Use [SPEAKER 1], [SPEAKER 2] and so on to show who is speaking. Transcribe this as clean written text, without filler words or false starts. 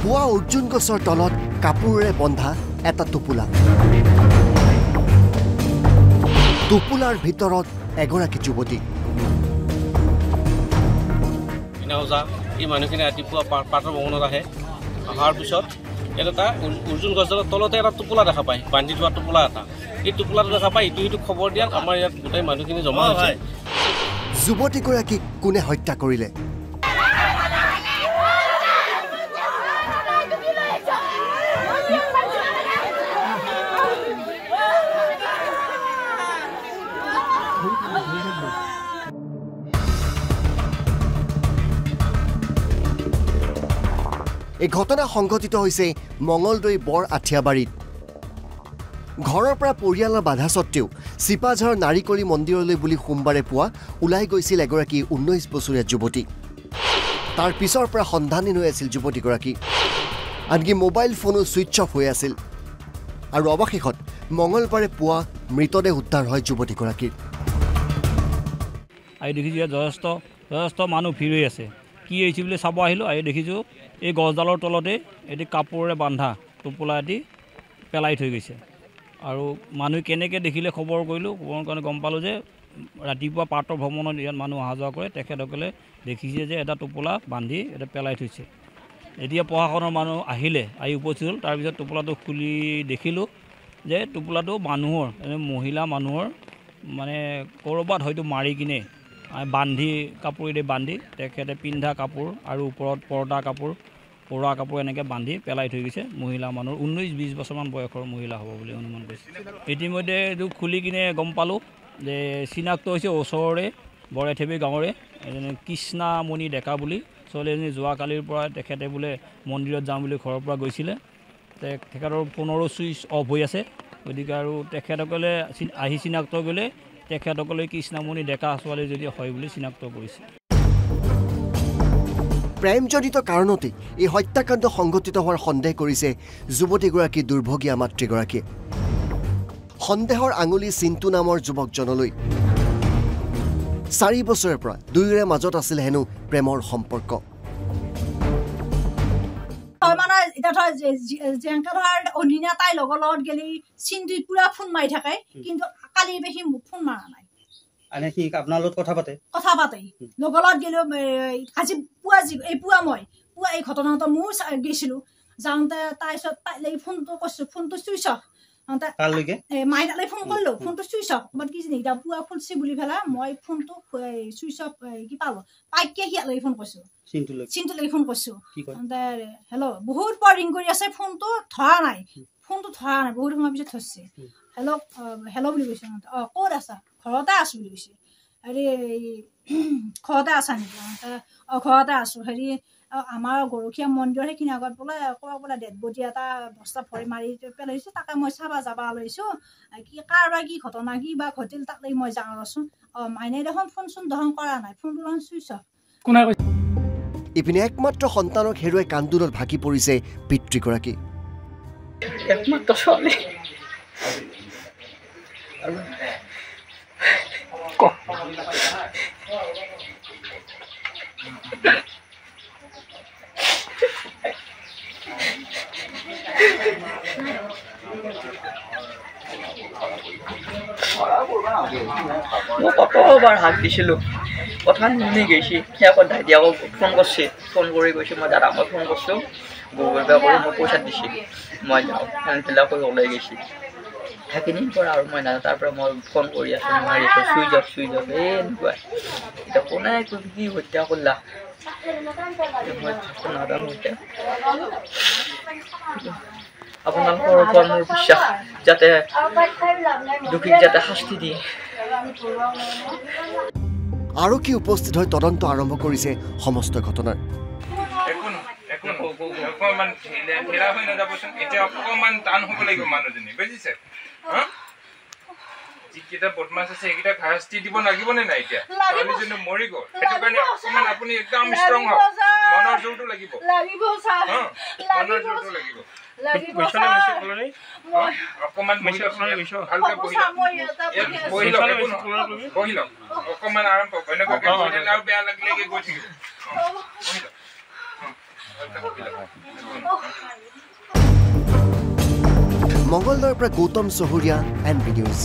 [SPEAKER 1] পুৱা অৰ্জুন গছৰ তলত কাপোৰেৰে বন্ধা এটা টোপোলা টোপোলাৰ ভিতৰত এগৰাকী যুৱতী
[SPEAKER 2] এই মানুহখিনি ৰাতিপুৱা পাতৰ ভ্ৰমণত আহে অহাৰ পিছত এটা অৰ্জুন গছৰ তলতে এটা টোপোলা দেখা পায় বান্ধি থোৱা টোপোলা এটা এই টোপোলাটো দেখা পায় ইটো খবৰ দিয়াত আমাৰ ইয়াত গোটেই মানুহখিনি জমা হৈছে
[SPEAKER 1] যুৱতীগৰাকীক কোনে হত্যা কৰিলে এই ঘটনা সংঘটিত হৈছে মঙলদৈ বৰ আঠিয়াবাৰীত ঘৰৰ পৰা পৰিয়ালৰ বাধা সত্ত্বেও চিপাঝাৰ নাৰিকলি মন্দিৰলৈ বুলি সোমবাৰে পুৱা ওলাই গৈছিল এগৰাকী 19 বছৰীয়া যুৱতী তাৰ পিছৰ পৰা সন্ধানী হৈ আছিল যুৱতীগৰাকী আনকি মোবাইল ফোনো সুইচ অফ হৈ আছিল আৰু অৱশেষত মঙলবাৰে পুৱা মৃতদেহ উদ্ধাৰ হয় যুৱতীগৰাকীৰ
[SPEAKER 3] আই দেখিছোঁ যথেষ্ট মানুহ ভিৰ হৈ আছে কি হৈছে বুলি চাব আহিলোঁ আহি দেখিছোঁ এই গছডালৰ তলতে এটি কাপোৰেৰে বান্ধা টোপোলা এটি পেলাই থৈ গৈছে আৰু মানুহ কেনেকৈ দেখিলে খবৰ কৰিলোঁ খবৰ কাৰণে গম পালোঁ যে ৰাতিপুৱা পাতৰ ভ্ৰমণত ইয়াত মানুহ অহা যোৱা কৰে তেখেতসকলে দেখিছে যে এটা টোপোলা বান্ধি এটা পেলাই থৈছে এতিয়া প্ৰশাসনৰ মানুহ আহিলে আহি উপস্থিত হ'ল তাৰপিছত টোপোলাটো খুলি দেখিলোঁ যে টোপোলাটো মানুহৰ মহিলা মানুহৰ মানে ক'ৰবাত হয়তো মাৰি কিনে বান্ধি কাপোৰেৰে বান্ধি তেখেতে পিন্ধা কাপোৰ আৰু ওপৰত পৰ্দা কাপোৰ পৰা কাপোৰ এনেকৈ বান্ধি পেলাই থৈ গৈছে মহিলা মানুহৰ 19-20 বছৰমান বয়সৰ মহিলা হ'ব বুলি অনুমান কৰিছে ইতিমধ্যে এইটো খুলি কিনে গম পালোঁ যে চিনাক্ত হৈছে ওচৰৰে বৰেথেবী গাঁৱৰে এজনী কৃষ্ণামণি ডেকা বুলি ছোৱালীজনী যোৱাকালিৰ পৰা তেখেতে বোলে মন্দিৰত যাম বুলি ঘৰৰ পৰা গৈছিলে তেখেতৰ ফোনৰো চুইচ অফ হৈ আছে গতিকে আৰু তেখেতসকলে আহি চিনাক্ত কৰিলে তেখেতসকলে কৃষ্ণামণি ডেকা ছোৱালী যদি হয় বুলি চিনাক্ত কৰিছে
[SPEAKER 1] প্ৰেমজনিত কাৰণতে এই হত্যাকাণ্ড সংঘটিত হোৱাৰ সন্দেহ কৰিছে যুৱতীগৰাকী দুৰ্ভগীয়া মাতৃগৰাকীয়ে সন্দেহৰ আঙুলি চিন্তু নামৰ যুৱকজনলৈ 4 বছৰৰ পৰা দুয়োৰে মাজত আছিল হেনো প্ৰেমৰ সম্পৰ্ক
[SPEAKER 4] মানে এটা ধৰ জেংকা ধৰ অনিনা তাই লগত গেলি চিন্তুই পুৰা ফোন মাৰি থাকে কিন্তু কালি বেছি ফোন মাৰা নাই
[SPEAKER 5] আনে কি আপোনাৰ লগত কথা পাতে
[SPEAKER 4] লগত গেলো আজি পুৱা মই এই ঘটনাটো মোৰ গৈছিলো যাওঁতে তাৰপিছত তাইলৈ ফোনটো কৈছো ফোনটো চুইচ অফ মাইনালৈ ফোন কৰিলো ফোনটো চুইচ অফ বাট কি জানি এতিয়া পুৱা খুলছি বুলি পেলাই মই ফোনটো চুইচ অফ কি পালো পাইকে সিয়ালৈ ফোন কৰিছো চিন্তুলৈ ফোন কৰিছো হেল্ল' বহুত পৰ ৰিং কৰি আছে ফোনটো ধৰা নাই বহুত সময় পিছত থৈছে হেল্ল' বুলি কৈছে ক'ত আছা ঘৰতে আছো বুলি কৈছে হেৰি ঘৰতে আছা নেকি ঘৰতে আছো হেৰি আমাৰ গৰখীয়া মন্দিৰৰ সেইখিনি আগত বোলে বোলে ডেড বডি এটা বস্তা ভৰি মাৰি পেলাইছে তাকে মই চাবা যাবা লৈছো কি কাৰোবাৰ কি ঘটনা কি বা ঘটিল তাক মই যাওঁ ৰচোন মাইনে দেখোন ফোন চোন দহন কৰা নাই ফোনটো দেখোন চুইচ অফ
[SPEAKER 1] ইপিনে একমাত্ৰ সন্তানক হেৰুৱাই কান্দোলত ভাগি পৰিছে পিতৃগৰাকী
[SPEAKER 6] একমাত্ৰ ছোৱালী মই কতবাৰ হাত দিছিলোঁ কথা নুশুনি গৈছে সেয়া দাইদি আকৌ ফোন কৰিছে ফোন কৰি কৈছে মই দাদা মই ফোন কৰিছোঁ গুগল পে' কৰি মই পইচা দিছোঁ মই যাওঁ ফিলাপ কৰি ওলাই গৈছে সেইখিনিৰ পৰা আৰু মই নাজানো তাৰ পৰা মই ফোন কৰি আছোঁ মাৰি আছোঁ চুইচ অফ এনেকুৱা এতিয়া কোনে কি হত্যা কৰিলা মই নাজানো এতিয়া আপোনালোকৰ ওপৰত মোৰ বিশ্বাস যাতে দুখীক যাতে শাস্তি দিয়ে
[SPEAKER 1] আৰক্ষী উপস্থিত হৈ তদন্ত আৰম্ভ কৰিছে সমস্ত ঘটনাৰ
[SPEAKER 7] অকণমান ঢিলা হৈ নাযাবচোন এতিয়া অকণমান টান হ'ব লাগিব মানুহজনী বুজিছে যিকেইটা বদমাছ আছে সেইকেইটা শাস্তি দিব লাগিবনে নাই এতিয়া ছোৱালীজনী মৰি গ'ল সেইটো কাৰণে অকণমান আপুনি একদম ষ্ট্ৰং হওক মনৰ জোৰটো লাগিব মনৰ জোৰটো লাগিব অকণমান বহি লওক অকণমান আৰাম পাব এনেকুৱাকৈ আৰু বেয়া লাগিলে গৈ থাকিব
[SPEAKER 1] মঙ্গলদৈৰ পৰা গৌতম চহৰীয়া, NB নিউজ।